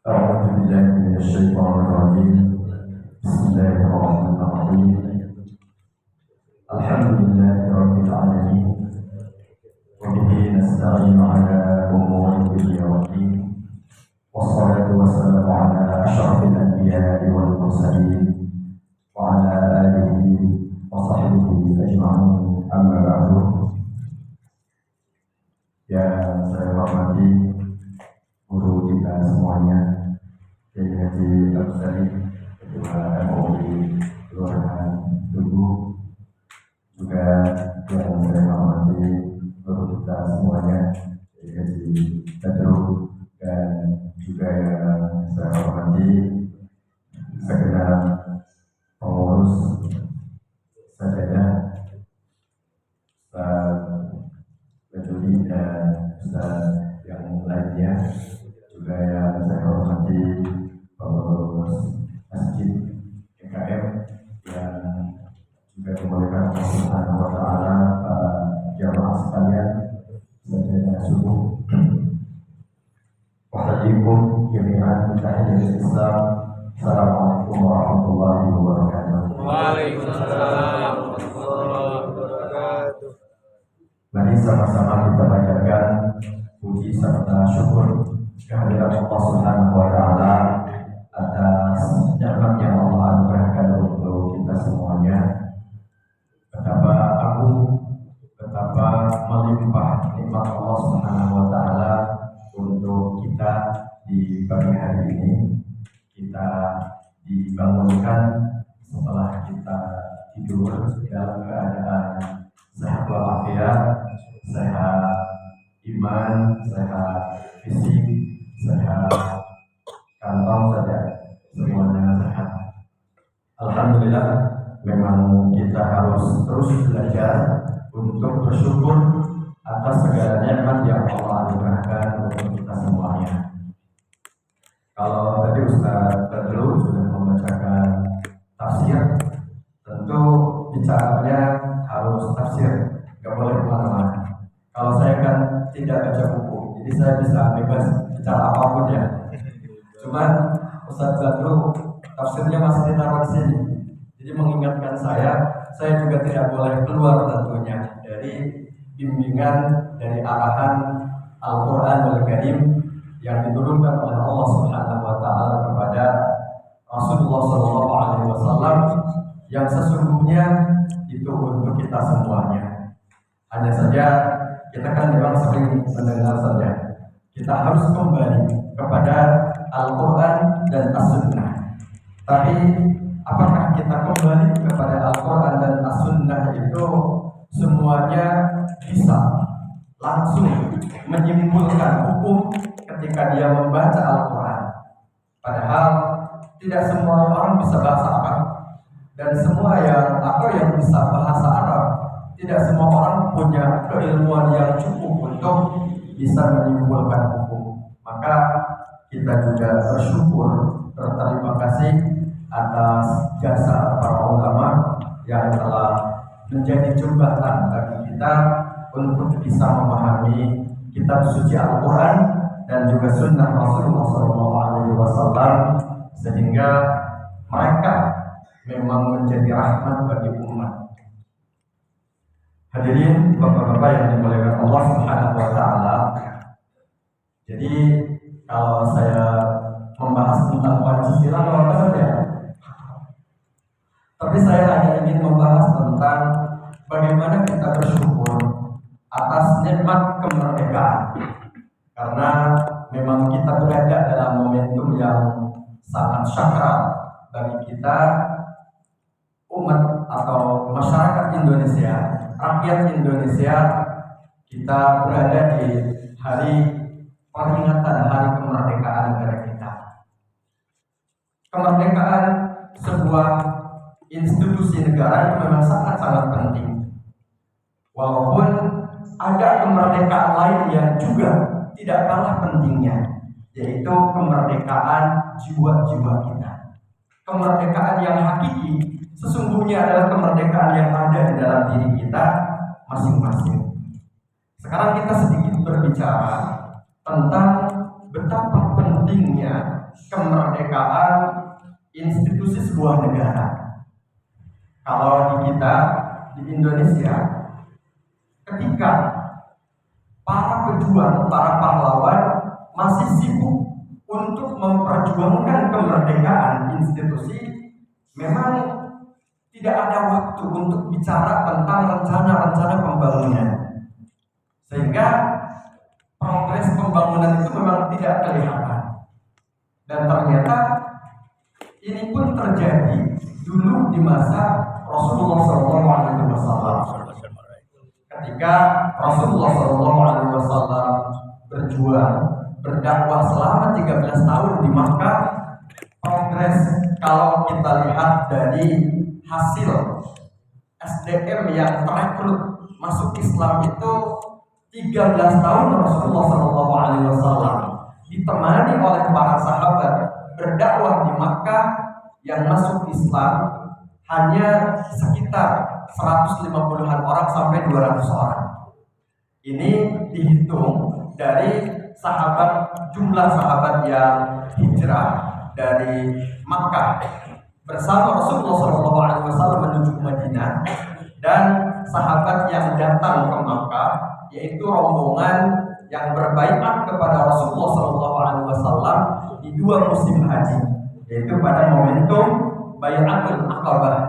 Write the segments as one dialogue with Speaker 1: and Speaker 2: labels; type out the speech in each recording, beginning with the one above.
Speaker 1: أعوذ بالله من الشيطان الرجيم. بسم الله الرحمن الرحيم. الحمد لله رب العالمين، وبه نستعين على أمور الدنيا والدين، والصلاة والسلام على أشرف الأنبياء والمرسلين وعلى آله وصحبه أجمعين. أما بعد. Yang saya hormati guru kita semuanya, Kiai Haji Absari, Ketua MUI Kelurahan Tugu, juga yang saya hormati guru kita semuanya, Kiai Haji Badru, dan juga yang saya hormati segenap pengurus sajadah, Ustaz Baduri dan Ustaz yang lainnya, juga yang saya hormati pengurus masjid GKM yang juga dimuliakan Allah Subhanahu wa Ta'ala, jamaah sekalian, sajadah subuh. Wahadikum jami'an tahiyyatul Islam. Assalamualaikum warahmatullahi wabarakatuh.
Speaker 2: Waalaikumsalam warahmatullahi wabarakatuh.
Speaker 1: Mari sama-sama kita panjatkan puji serta syukur kehadirat Allah Subhanahu wa Ta'ala atas nikmat yang Allah anugerahkan untuk kita semuanya. Betapa agung, betapa melimpah nikmat Allah Subhanahu wa Ta'ala untuk kita di pagi hari ini. Kita dibangunkan setelah kita tidur dalam keadaan sehat walafiat, sehat iman, sehat fisik, sehat kantong saja, semuanya sehat. Alhamdulillah, memang kita harus terus belajar untuk bersyukur atas segala nikmat yang Allah anugerahkan untuk kita semuanya. Kalau tadi Ustaz Badru sudah membacakan tafsir, tentu bicaranya harus tafsir, nggak boleh kemana-mana. Kalau saya kan tidak baca buku, jadi saya bisa bebas bicara apapun ya. Cuman Ustaz Badru tafsirnya masih ditaruh di sini, jadi mengingatkan saya juga tidak boleh keluar tentunya dari bimbingan, dari arahan Al-Quran Al-Karim yang diturunkan oleh Allah Subhanahu wa Ta'ala kepada Rasulullah SAW, yang sesungguhnya itu untuk kita semuanya. Hanya saja kita kan memang sering mendengar saja. Kita harus kembali kepada Al-Quran dan As-Sunnah. Tapi apakah kita kembali kepada Al-Quran dan As-Sunnah itu semuanya bisa langsung menyimpulkan hukum ketika dia membaca Al-Quran? Padahal tidak semua orang bisa bahasa Arab, dan semua yang bisa bahasa Arab, tidak semua orang punya keilmuan yang cukup untuk bisa menyimpulkan hukum. Maka kita juga bersyukur, berterima kasih atas jasa para ulama yang telah menjadi jembatan bagi kita untuk bisa memahami kitab suci Al-Quran dan juga sunnah Rasulullah SAW, sehingga mereka memang menjadi rahmat bagi umat. Hadirin bapak-bapak yang dimuliakan Allah Subhanahu wa Ta'ala. Jadi kalau saya membahas tentang Pancasila apa saja, tapi saya hanya ingin membahas tentang bagaimana kita bersyukur atas nikmat kemerdekaan, karena memang kita berada dalam momentum yang sangat sakral bagi kita, umat atau masyarakat Indonesia, rakyat Indonesia. Kita berada di hari peringatan hari kemerdekaan negara kita. Kemerdekaan sebuah institusi negara itu memang sangat-sangat penting. Walaupun ada kemerdekaan lain yang juga tidak kalah pentingnya, yaitu kemerdekaan jiwa-jiwa kita. Kemerdekaan yang hakiki sesungguhnya adalah kemerdekaan yang ada di dalam diri kita masing-masing. Sekarang kita sedikit berbicara tentang betapa pentingnya kemerdekaan institusi sebuah negara. Kalau di kita di Indonesia, ketika para pejuang, para pahlawan masih sibuk untuk memperjuangkan kemerdekaan institusi, memang tidak ada waktu untuk bicara tentang rencana-rencana pembangunan, sehingga progres pembangunan itu memang tidak kelihatan. Dan ternyata ini pun terjadi dulu di masa Rasulullah SAW. Ketika Rasulullah SAW berjuang, berdakwah selama 13 tahun di Makkah, progres kalau kita lihat dari hasil SDM yang terekrut masuk Islam itu 13 tahun Rasulullah SAW ditemani oleh para sahabat berdakwah di Makkah, yang masuk Islam hanya sekitar 150-an orang sampai 200 orang. Ini dihitung dari jumlah sahabat yang hijrah dari Makkah bersama Rasulullah SAW menuju Madinah, dan sahabat yang datang ke Makkah, yaitu rombongan yang berbaiat kepada Rasulullah SAW di 2 musim haji, yaitu pada momentum Bai'atul Aqabah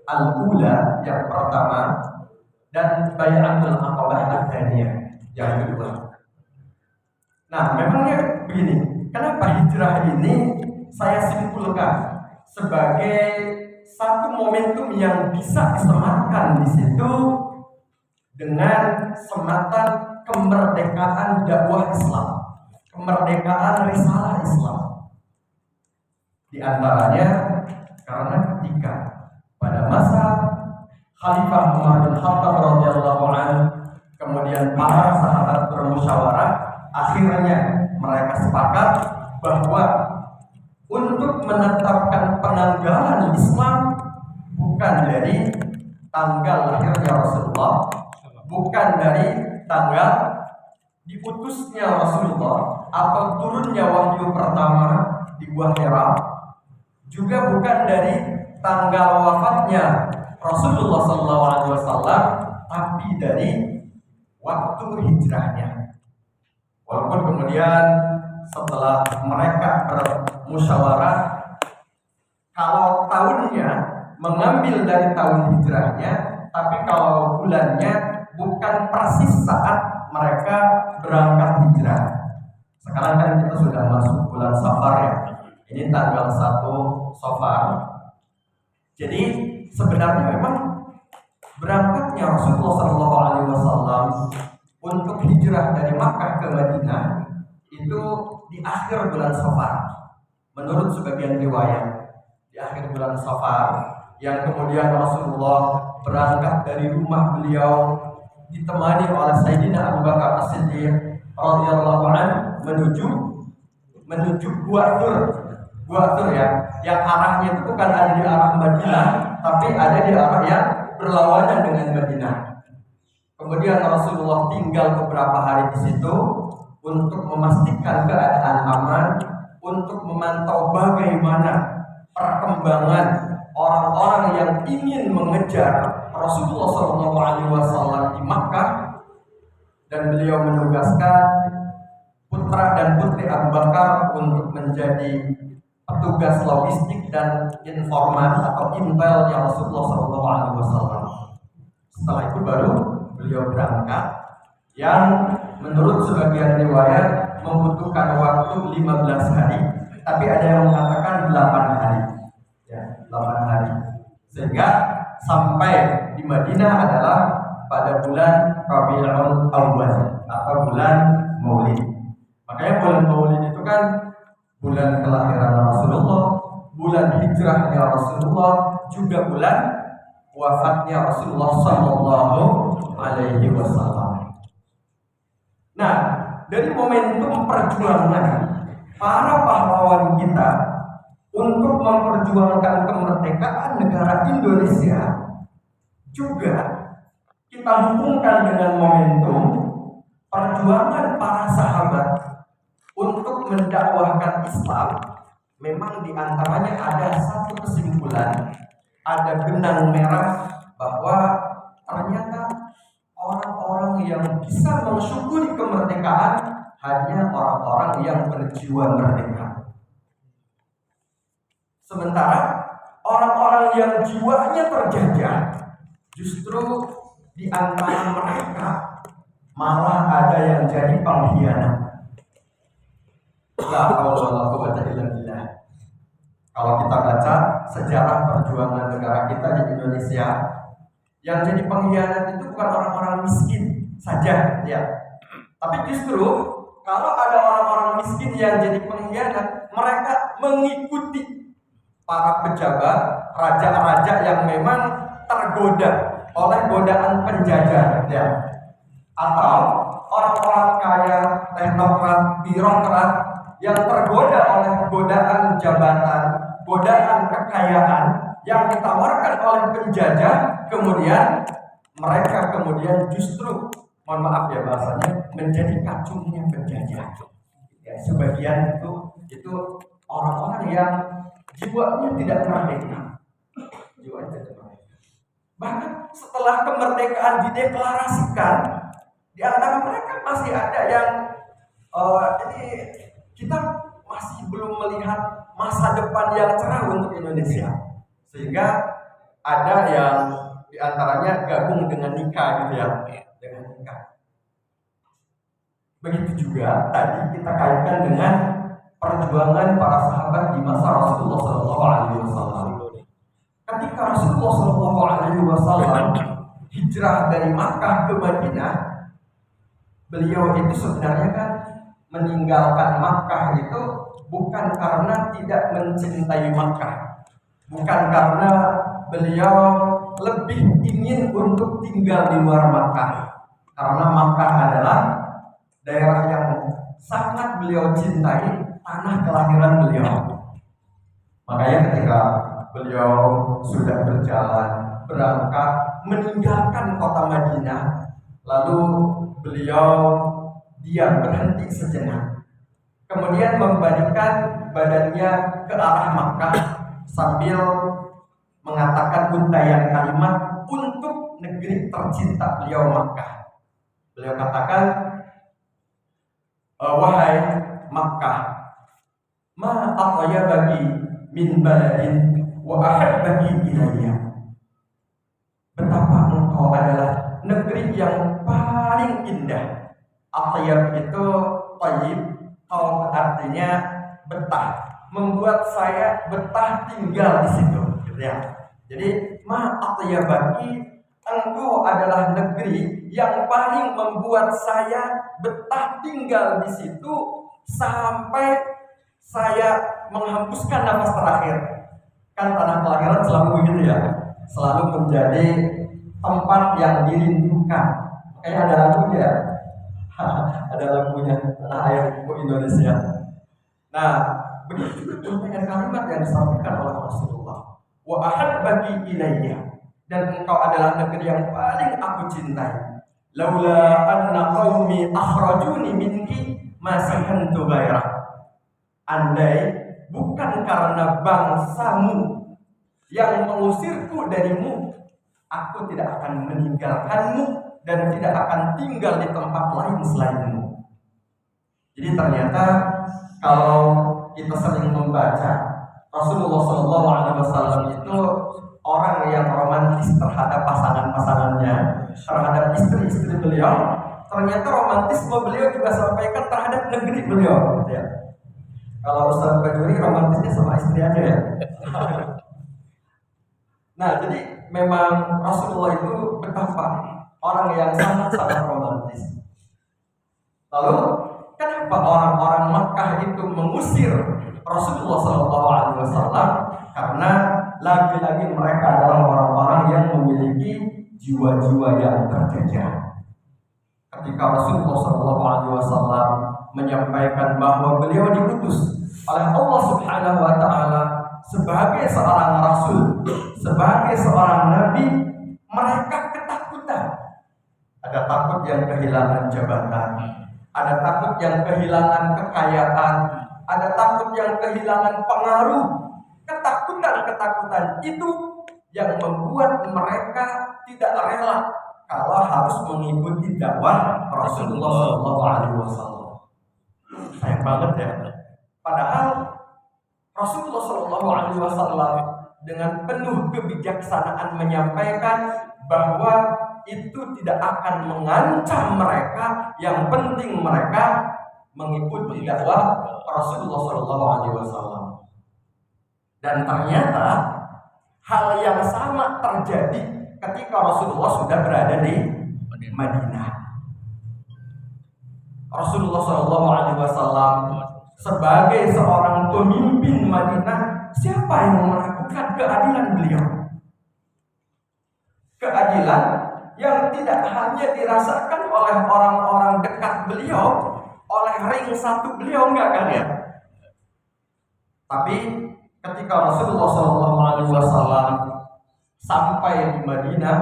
Speaker 1: Al-Ula yang pertama dan Bai'atul Aqabah Al-Thaniyah yang kedua. Nah, memangnya begini, kenapa hijrah ini saya simpulkan sebagai satu momentum yang bisa disematkan di situ dengan sematan kemerdekaan dakwah Islam, kemerdekaan risalah Islam. Di antaranya karena ketika pada masa Khalifah Umar bin Khattab radhiyallahu anhu, kemudian para sahabat bermusyawarah, akhirnya mereka sepakat bahwa untuk menetapkan penanggalan Islam bukan dari tanggal lahirnya Rasulullah, bukan dari tanggal diutusnya Rasulullah atau turunnya wahyu pertama di Gua Hira, juga bukan dari tanggal wafatnya Rasulullah SAW, tapi dari waktu hijrahnya. Walaupun kemudian setelah mereka bermusyawarah, kalau tahunnya mengambil dari tahun hijrahnya, tapi kalau bulannya bukan persis saat mereka berangkat hijrah. Sekarang kan kita sudah masuk bulan Safar ya. Ini tanggal 1 Safar. Jadi sebenarnya memang berangkatnya Rasulullah SAW untuk hijrah dari Makkah ke Madinah itu di akhir bulan Safar. Menurut sebagian riwayat, di akhir bulan Safar, yang kemudian Rasulullah berangkat dari rumah beliau ditemani oleh Sayyidina Abu Bakar As-Siddiq radhiyallahu anhu menuju Gua Tur ya, yang arahnya itu bukan ada di arah Madinah, tapi ada di arah yang berlawanan dengan Madinah. Kemudian Rasulullah tinggal beberapa hari di situ untuk memastikan keadaan aman, untuk memantau bagaimana perkembangan orang-orang yang ingin mengejar Rasulullah SAW di Makkah, dan beliau menugaskan putra dan putri Abu Bakar untuk menjadi petugas logistik dan informan atau intelnya Rasulullah SAW. Setelah itu baru beliau berangkat, yang menurut sebagian riwayat membutuhkan waktu 15 hari, tapi ada yang mengatakan 8 hari. Ya, 8 hari. Sehingga sampai di Madinah adalah pada bulan Rabiul Awwal atau bulan Maulid. Makanya bulan Maulid itu kan bulan kelahiran Rasulullah, bulan hijrahnya Rasulullah, juga bulan wafatnya Rasulullah Sallallahu Alaihi Wasallam. Nah, dari momentum perjuangan para pahlawan kita untuk memperjuangkan kemerdekaan negara Indonesia, juga kita hubungkan dengan momentum perjuangan para sahabat untuk mendakwahkan Islam memang diantaranya ada satu kesimpulan, ada benang merah bahwa ternyata orang-orang yang bisa mensyukuri kemerdekaan hanya orang-orang yang berjiwa merdeka. Sementara orang-orang yang jiwanya terjajah, justru di antara mereka malah ada yang jadi pengkhianat. La haula wala quwwata illa billah. Kalau kita baca sejarah perjuangan negara kita di Indonesia, yang jadi pengkhianat itu bukan orang-orang miskin saja, ya. Tapi justru kalau ada orang-orang miskin yang jadi pengkhianat, mereka mengikuti para pejabat, raja-raja yang memang tergoda oleh godaan penjajah, ya. Atau orang-orang kaya, teknokrat, birokrat yang tergoda oleh godaan jabatan, godaan kekayaan yang ditawarkan oleh penjajah, kemudian mereka justru, mohon maaf ya bahasanya, menjadi kacungnya penjajah. Ya, sebagian itu orang-orang yang jiwanya tidak merdeka. Bahkan setelah kemerdekaan dideklarasikan, di antara mereka masih ada yang jadi kita masih belum melihat masa depan yang cerah untuk Indonesia, sehingga ada yang diantaranya gabung dengan nikah gitu ya, dengan nikah. Begitu juga tadi kita kaitkan dengan perjuangan para sahabat di masa Rasulullah SAW. Ketika Rasulullah SAW hijrah dari Makkah ke Madinah, beliau itu sebenarnya kan meninggalkan Makkah itu bukan karena tidak mencintai Makkah, bukan karena beliau lebih ingin untuk tinggal di luar Makkah, karena Makkah adalah daerah yang sangat beliau cintai, tanah kelahiran beliau. Makanya ketika beliau sudah berangkat meninggalkan kota Madinah, lalu beliau diam, berhenti sejenak, kemudian membalikkan badannya ke arah Makkah sambil mengatakan untayan kalimat untuk negeri tercinta beliau, Makkah. Beliau katakan, wahai Makkah, ma atyabaki min baladin wa ahabbaki ilayya. Betapa engkau adalah negeri yang paling indah. Atyab itu thayyib, atau artinya betah, membuat saya betah tinggal di situ, gitu ya. Jadi ma atyabaki, engkau adalah negeri yang paling membuat saya betah tinggal di situ sampai saya menghembuskan nafas terakhir. Kan tanah kelahiran selalu begitu ya, selalu menjadi tempat yang dirindukan. Kayak ada lagunya, ada lagunya tanah air ibu Indonesia. Nah, begitu juga kalimat yang disampaikan oleh Rasulullah. Wa ahabbaki ilayya, dan engkau adalah negeri yang paling aku cintai. Laula anna qaumi akhrajuni minki ma sakantu ghairah. Andai bukan karena bangsamu yang mengusirku darimu, aku tidak akan meninggalkanmu dan tidak akan tinggal di tempat lain selainmu. Jadi ternyata kalau kita sering membaca, Rasulullah SAW itu orang yang romantis terhadap pasangan-pasangannya, terhadap istri-istri beliau. Ternyata romantisme beliau juga sampaikan terhadap negeri beliau, ya. Kalau Ustaz Bajuri romantisnya sama istri aja ya. Nah, jadi memang Rasulullah itu betapa orang yang sangat-sangat romantis. Lalu kenapa orang-orang Makkah itu mengusir Rasulullah SAW? Karena lagi-lagi mereka adalah orang-orang yang memiliki jiwa-jiwa yang terjajah. Ketika Rasulullah SAW menyampaikan bahwa beliau diutus oleh Allah Subhanahu wa Ta'ala sebagai seorang rasul, sebagai seorang nabi, mereka ketakutan. Ada takut yang kehilangan jabatan, ada takut yang kehilangan kekayaan, ada takut yang kehilangan pengaruh. Ketakutan-ketakutan itu yang membuat mereka tidak rela kalau harus mengikuti dakwah Rasulullah SAW. Sayang banget ya. Padahal Rasulullah SAW dengan penuh kebijaksanaan menyampaikan bahwa itu tidak akan mengancam mereka. Yang penting mereka mengikuti dakwah Rasulullah SAW. Dan ternyata hal yang sama terjadi ketika Rasulullah sudah berada di Madinah. Rasulullah SAW sebagai seorang pemimpin Madinah, siapa yang melakukan keadilan beliau? Keadilan yang tidak hanya dirasakan oleh orang-orang dekat beliau, oleh ring satu beliau, enggak kan ya? Tapi ketika Rasulullah SAW sampai di Madinah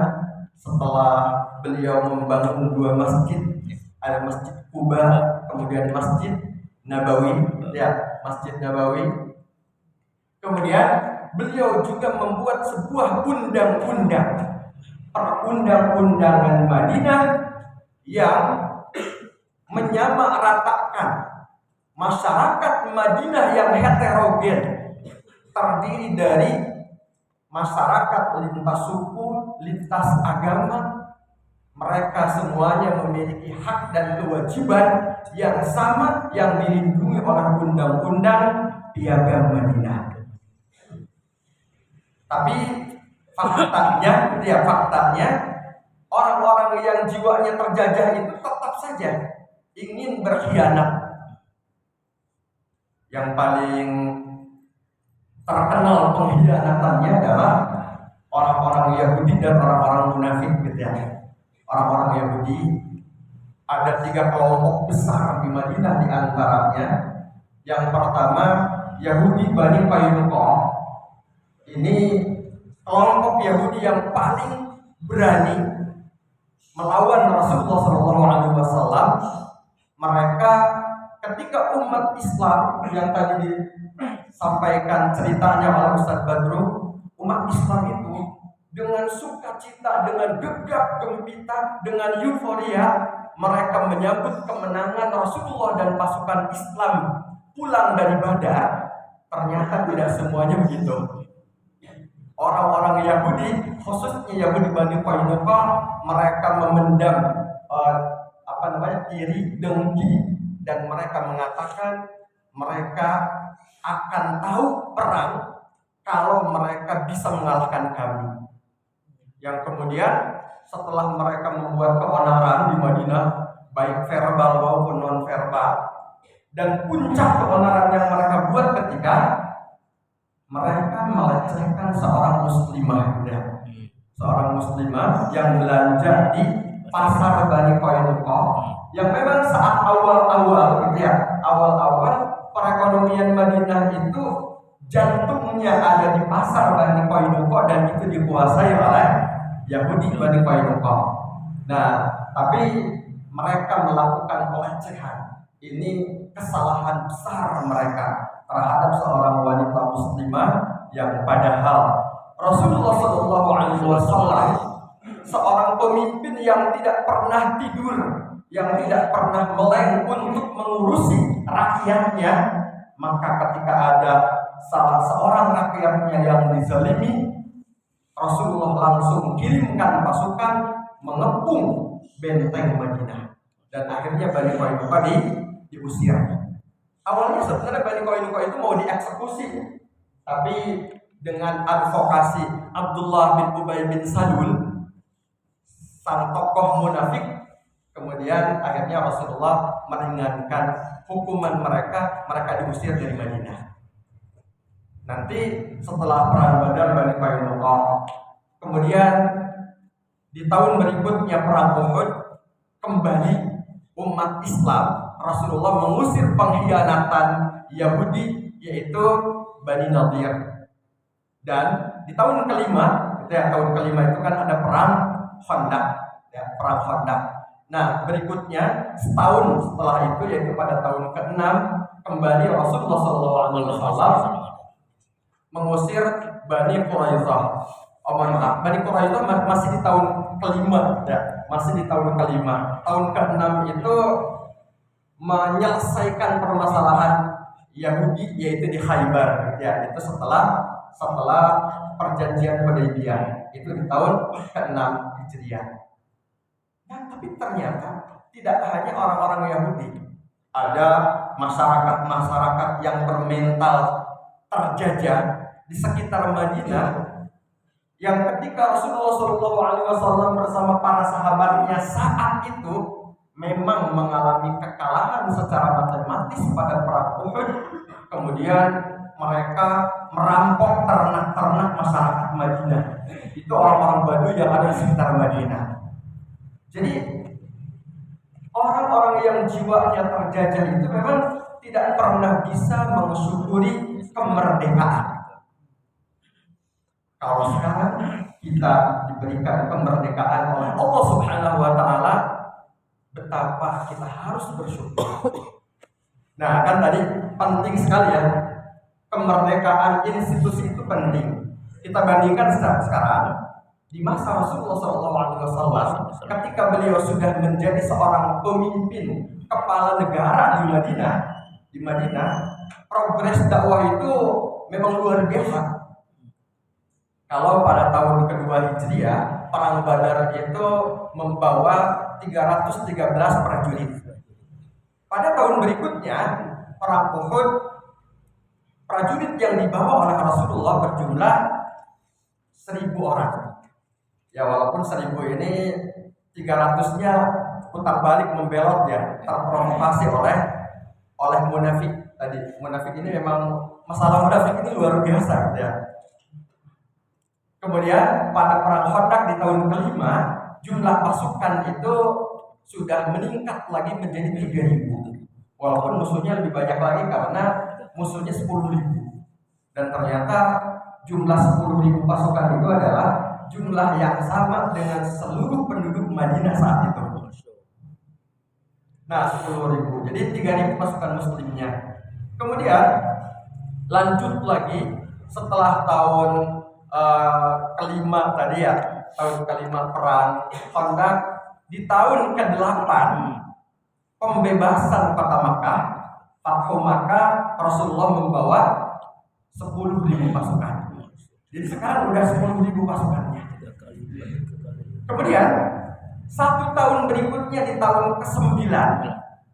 Speaker 1: setelah beliau membangun dua masjid, ada Masjid Quba, kemudian Masjid Nabawi, ya, Masjid Nabawi. Kemudian beliau juga membuat sebuah undang-undang, perundang-undangan Madinah yang menyamaratakan masyarakat Madinah yang heterogen, terdiri dari masyarakat lintas suku, lintas agama. Mereka semuanya memiliki hak dan kewajiban yang sama yang dilindungi oleh undang-undang Piagam Madinah. Tapi faktanya orang-orang yang jiwanya terjajah itu tetap saja ingin berkhianat. Yang paling terkenal pengkhianatannya adalah orang-orang Yahudi dan orang-orang munafik, gitu ya. Orang-orang Yahudi ada 3 kelompok besar di Madinah, di antaranya yang pertama Yahudi Bani Qainuqa. Ini kelompok Yahudi yang paling berani melawan Rasulullah SAW. Mereka ketika umat Islam yang tadi disampaikan ceritanya oleh Ustaz Badru, umat Islam itu dengan sukacita, dengan gegap gempita, dengan euforia, mereka menyambut kemenangan Rasulullah dan pasukan Islam pulang dari Badar. Ternyata tidak semuanya begitu. Orang-orang Yahudi, khususnya Yahudi Bani Qainuqa, mereka memendam iri, dengki, dan mereka mengatakan mereka akan tahu perang kalau mereka bisa mengalahkan kami. Yang kemudian setelah mereka membuat keonaran di Madinah, baik verbal maupun non verbal, dan puncak keonaran yang mereka buat ketika mereka melecehkan seorang muslimah, ya. Seorang muslimah yang belanja di pasar Bani Qainuqa, yang memang saat awal-awal, gitu ya, awal-awal perekonomian Madinah itu jantungnya ada di pasar Bani Qainuqa dan itu dikuasai oleh Yahudi Bani Qainuqa. Nah, tapi mereka melakukan pelecehan. Ini kesalahan besar mereka terhadap seorang wanita muslimah yang padahal Rasulullah SAW seorang pemimpin yang tidak pernah tidur, yang tidak pernah meleng untuk mengurusi rakyatnya. Maka ketika ada salah seorang rakyatnya yang dizalimi, Rasulullah langsung kirimkan pasukan mengepung benteng Madinah, dan akhirnya Bani Qainuqa diusir. Awalnya sebenarnya Bani Qainuqa itu mau dieksekusi, tapi dengan advokasi Abdullah bin Ubay bin Salul, sang tokoh munafik, kemudian akhirnya Rasulullah meringankan hukuman mereka diusir dari Madinah. Nanti setelah perang Badar, Bani Qainuqa, kemudian di tahun berikutnya perang Uhud, kembali umat Islam, Rasulullah mengusir pengkhianatan Yahudi, yaitu Bani Nadir. Dan di tahun kelima, tahun kelima itu kan ada perang Khandaq, ya, perang Khandaq. Nah, berikutnya setahun setelah itu, yaitu pada tahun ke-6, kembali Rasulullah SAW mengusir Bani Quraidah. Maaf, Bani Quraidah masih di tahun kelima, ya, masih di tahun kelima. Tahun ke-6 itu menyelesaikan permasalahan Yahudi, yaitu di Khaybar, ya, itu setelah perjanjian Hudaybiyah, itu di tahun ke-6 Hijriah. Nah, tapi ternyata tidak hanya orang-orang Yahudi, ada masyarakat-masyarakat yang bermental terjajah di sekitar Madinah, yang ketika Rasulullah SAW bersama para sahabatnya saat itu memang mengalami kekalahan secara matematis pada perang Uhud. Kemudian mereka merampok ternak-ternak masyarakat Madinah. Itu orang-orang Badui yang ada di sekitar Madinah. Jadi orang-orang yang jiwanya terjajah itu memang tidak pernah bisa mensyukuri kemerdekaan. Kalau sekarang kita diberikan kemerdekaan oleh Allah Subhanahu wa Ta'ala, betapa kita harus bersyukur. Nah, kan tadi penting sekali ya, kemerdekaan institusi itu penting. Kita bandingkan sekarang di masa Rasulullah SAW, ketika beliau sudah menjadi seorang pemimpin kepala negara di Madinah, progres dakwah itu memang luar biasa. Kalau pada tahun kedua Hijriah, perang Badar itu membawa 313 prajurit. Pada tahun berikutnya, perang Uhud, prajurit yang dibawa oleh Rasulullah berjumlah 1.000 orang. Ya, walaupun 1.000 ini 300-nya putar balik membelot, ya, terprovokasi oleh munafik tadi. Munafik ini memang, masalah munafik ini luar biasa, ya. Kemudian pada perang Khandaq di tahun kelima, jumlah pasukan itu sudah meningkat lagi menjadi 3.000. Walaupun musuhnya lebih banyak lagi karena musuhnya 10.000. Dan ternyata jumlah 10.000 pasukan itu adalah jumlah yang sama dengan seluruh penduduk Madinah saat itu. Nah, 10.000. Jadi 3.000 pasukan muslimnya. Kemudian lanjut lagi setelah tahun kelima tadi, ya, tahun kelima perang Khandaq, di tahun ke-8 pembebasan kota Makkah, Fathu Makkah, Rasulullah membawa 10.000 pasukan. Jadi sekarang udah 10.000 pasukannya. Kemudian 1 tahun berikutnya di tahun ke-9,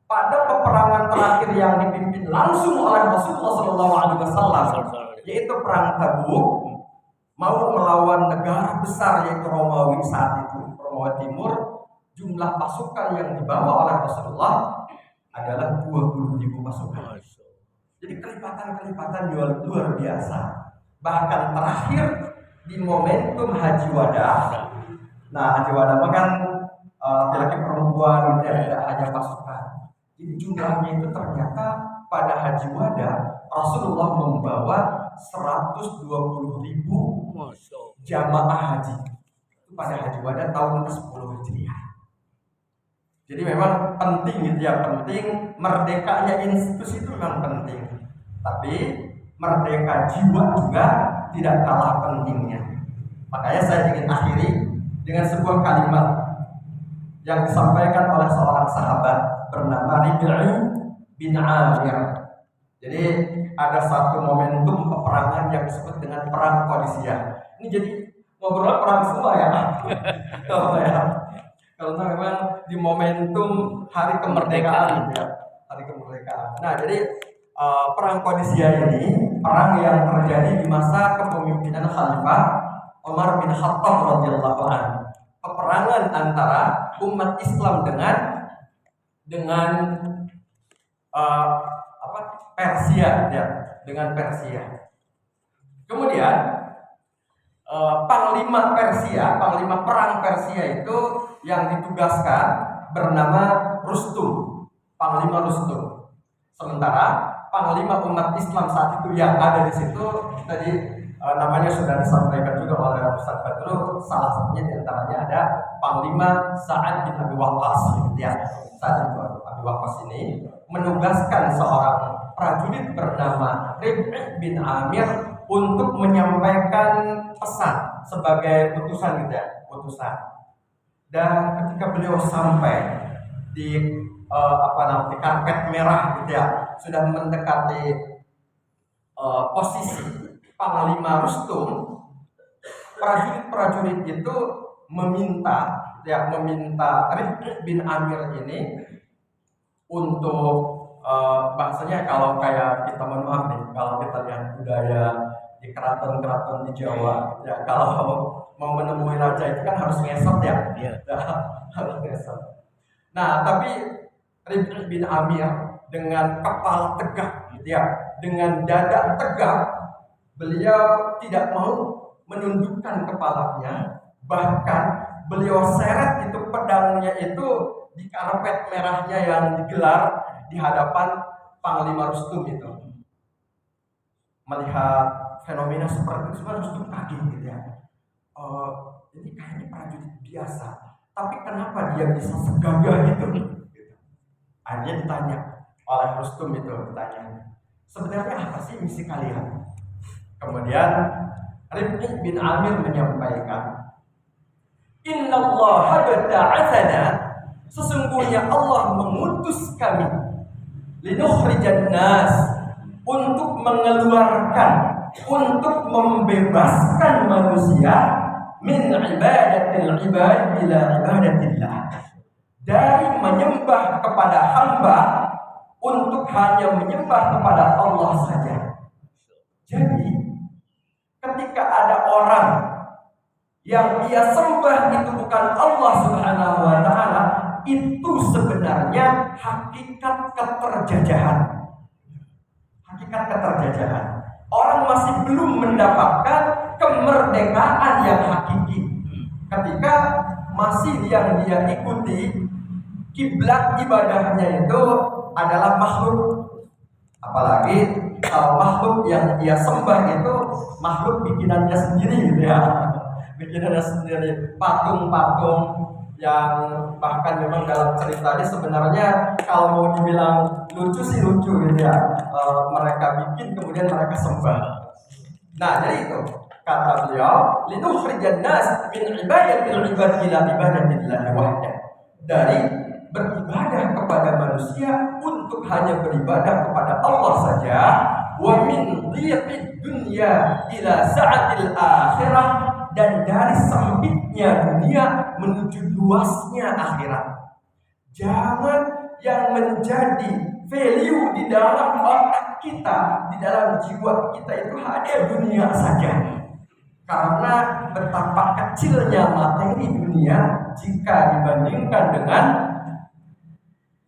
Speaker 1: pada peperangan terakhir yang dipimpin langsung oleh Rasulullah SAW, yaitu perang Tabuk, mau melawan negara besar yaitu Romawi saat itu, Romawi Timur. Jumlah pasukan yang dibawa oleh Rasulullah adalah 20.000 pasukan. Jadi kelipatan-kelipatan luar biasa. Bahkan terakhir di momentum Haji Wada. Nah, Haji Wada kan laki-laki perempuan, tidak hanya pasukan. Jadi jumlahnya itu ternyata pada Haji Wada Rasulullah membawa 120.000 jamaah haji. Itu pada Haji Wada tahun ke-10 Hijriah. Jadi memang penting gitu ya, penting merdekanya institusi itu memang penting. Tapi merdeka jiwa juga tidak kalah pentingnya. Makanya saya ingin akhiri dengan sebuah kalimat yang disampaikan oleh seorang sahabat bernama Rib'i bin Amir. Jadi ada satu momentum peperangan yang disebut dengan perang Qadisiyah. Ini jadi ngobrol perang semua ya. Karena memang di momentum hari kemerdekaan, ya, hari kemerdekaan. Nah, jadi perang Qadisiyah ini perang yang terjadi di masa kepemimpinan Khalifah Umar bin Khattab radhiyallahu anhu. Peperangan antara umat Islam dengan Persia, ya, dengan Persia. Kemudian panglima perang Persia itu yang ditugaskan bernama Rustum, panglima Rustum. Sementara panglima umat Islam saat itu yang ada di situ tadi namanya sudah disampaikan juga oleh Ustaz Badrul, salah satunya diantaranya ada Panglima Sa'ad bin Abi Waqqas. Ya, Sa'ad bin Abi Waqqas ini menugaskan seorang prajurit bernama Rib'i bin Amir untuk menyampaikan pesan sebagai utusan gitu ya, utusan. Dan ketika beliau sampai di di karpet merah gitu ya, sudah mendekati posisi Panglima Rustum, prajurit-prajurit itu meminta Rib'i bin Amir ini untuk bahasanya kalau kayak kita mohon maaf nih, kalau kita lihat budaya di keraton-keraton di Jawa ya, kalau mau menemui raja itu kan harus ngesot ya, harus ngesot. Nah, tapi Rib'i bin Amir dengan kepala tegak gitu ya, dengan dada tegak, beliau tidak mau menundukkan kepalanya, bahkan beliau seret itu pedangnya itu di karpet merahnya yang digelar di hadapan Panglima Rustum itu. Melihat fenomena seperti itu, semua Rustum kaget gitu ya. Ini kayaknya prajurit biasa, tapi kenapa dia bisa segagah itu? Akhirnya ditanya oleh Rustum itu, ditanya, sebenarnya apa sih misi kalian? Kemudian Rib'i bin Amir menyampaikan, Innallaha bata'athana, sesungguhnya Allah mengutus kami, linukhrijan nas, untuk mengeluarkan, untuk membebaskan manusia min ibadatil ibad ila ibadatillah, dari menyembah kepada hamba untuk hanya menyembah kepada Allah saja. Jadi ketika ada orang yang dia sembah itu bukan Allah Subhanahu wa taala, itu sebenarnya hakikat keterjajahan. Hakikat keterjajahan. Orang masih belum mendapatkan kemerdekaan yang hakiki. Ketika masih yang dia ikuti kiblat ibadahnya itu adalah makhluk. Apalagi kalau makhluk yang dia sembah itu makhluk bikinannya sendiri gitu ya. Bikinannya sendiri, patung-patung yang bahkan memang dalam ceritanya sebenarnya kalau mau dibilang lucu sih lucu gitu ya, mereka bikin kemudian mereka sembah. Nah jadi itu kata beliau, linukhrijan nas min ibadatil ibad ila ibadatillah wahdah, dari beribadah kepada manusia untuk hanya beribadah kepada Allah saja, wa min dhiqid dunya ila sa'atil akhirah, dan dari sempitnya dunia menuju luasnya akhirat. Jangan yang menjadi value di dalam otak kita, di dalam jiwa kita itu hanya dunia saja. Karena betapa kecilnya materi dunia jika dibandingkan dengan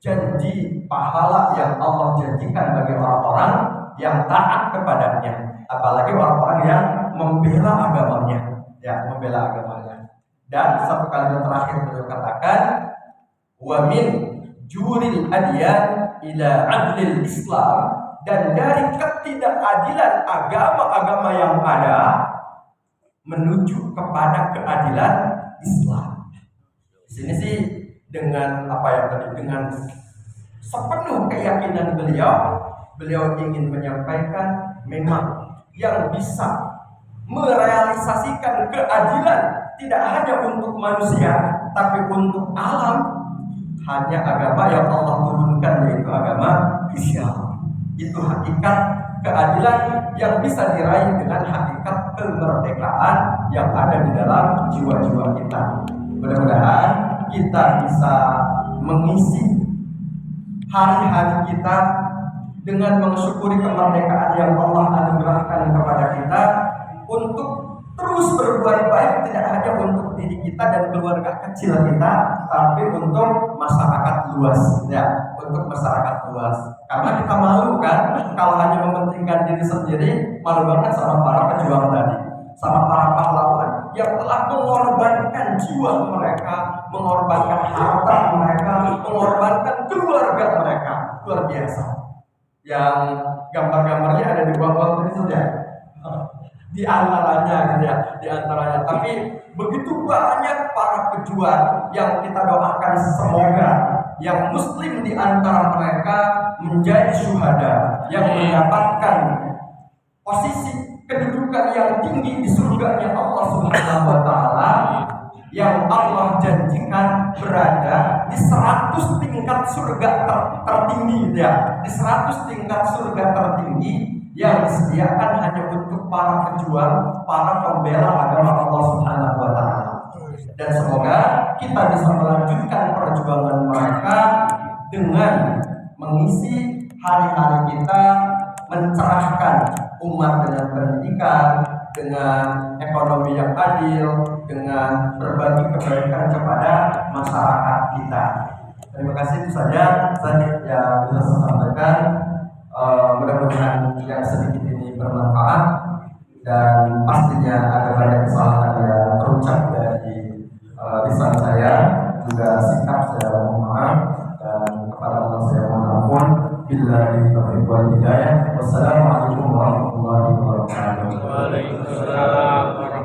Speaker 1: janji pahala yang Allah janjikan bagi orang-orang yang taat kepadanya, apalagi orang-orang yang membela agamanya. Ya, membela agamanya. Dan satu kalimat terakhir beliau katakan, wa min juril adyan ila adlil Islam, dan dari ketidakadilan agama-agama yang ada menuju kepada keadilan Islam. Di sini sih dengan apa ya tadi, dengan sepenuh keyakinan beliau ingin menyampaikan memang yang bisa merealisasikan keadilan tidak hanya untuk manusia tapi untuk alam hanya agama yang Allah turunkan, yaitu agama Islam. Itu hakikat keadilan yang bisa diraih dengan hakikat kemerdekaan yang ada di dalam jiwa-jiwa kita. Mudah-mudahan kita bisa mengisi hari-hari kita dengan mensyukuri kemerdekaan yang Allah anugerahkan kepada kita, untuk terus berbuat baik tidak hanya untuk diri kita dan keluarga kecil kita, tapi untuk masyarakat luas ya, untuk masyarakat luas. Karena kita malu kan kalau hanya mementingkan diri sendiri, malu banget sama para pejuang tadi, sama para pahlawan yang telah mengorbankan jiwa mereka, mengorbankan harta mereka, mengorbankan keluarga mereka. Luar biasa. Yang gambar-gambarnya ada di bawah-bawah ini sudah. di antaranya gitu ya, di antaranya. Tapi begitu banyak para pejuang yang kita doakan semoga yang muslim di antara mereka menjadi syuhada, yang mendapatkan posisi kedudukan yang tinggi di surganya Allah Subhanahu wa taala, yang Allah janjikan berada di 100 tingkat surga tertinggi ya, di 100 tingkat surga tertinggi yang disediakan hanya untuk para pejuang, para pembela agama Allah Subhanahu wa taala. Dan semoga kita bisa melanjutkan perjuangan mereka dengan mengisi hari-hari kita mencerahkan umat dengan pendidikan, dengan ekonomi yang adil, dengan berbagi kebaikan kepada masyarakat kita. Terima kasih, itu saja yang bisa saya sampaikan. Mudah-mudahan yang sedikit ini bermanfaat, dan pastinya ada banyak kesalahan yang terucap dari lisan saya, juga sikap saya mohon maaf, dan kepada Allah saya mohon ampun. Billahi taufiq wal hidayah. Wassalamualaikum warahmatullahi wabarakatuh.
Speaker 2: Waalaikumsalam.